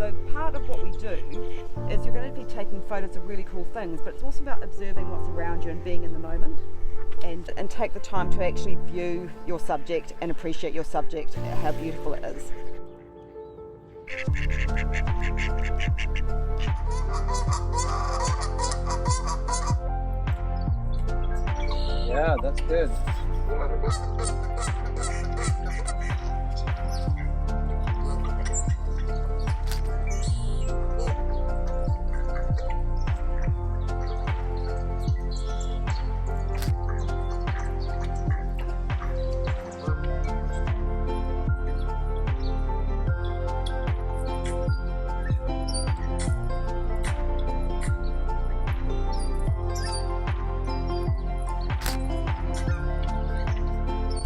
So part of what we do is you're going to be taking photos of really cool things, but it's also about observing what's around you and being in the moment, and take the time to actually view your subject and appreciate your subject, how beautiful it is. Yeah, that's good.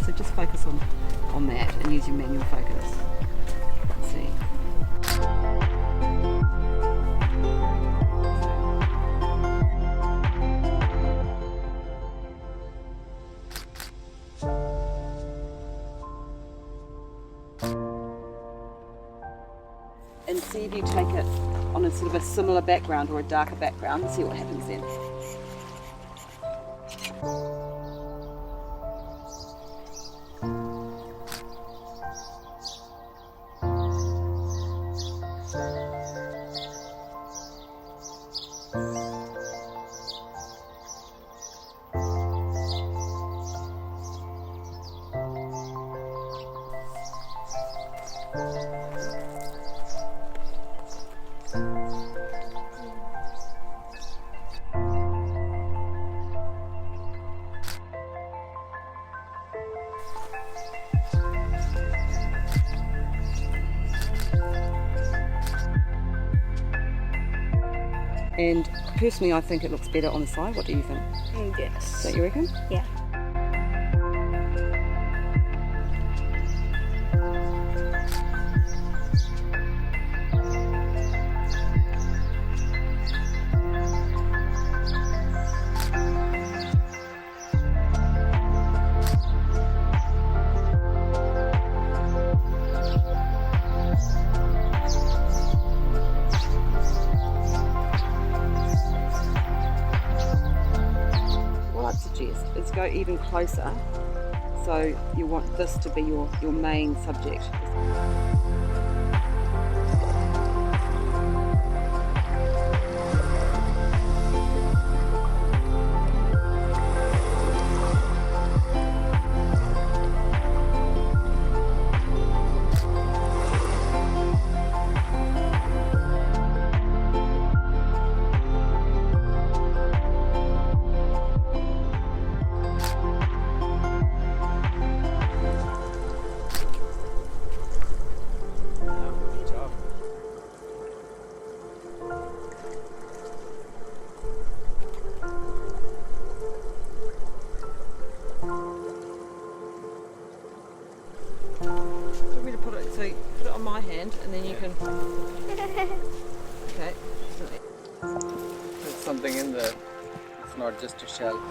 So just focus on that and use your manual focus. Let's see. And see if you take it on a sort of a similar background or a darker background and see what happens then. And personally, I think it looks better on the side. What do you think? Yes. Is that you reckon? Yeah. Is go even closer, so you want this to be your main subject. Put it on my hand and then you can... Okay. There's something in there. It's not just a shell.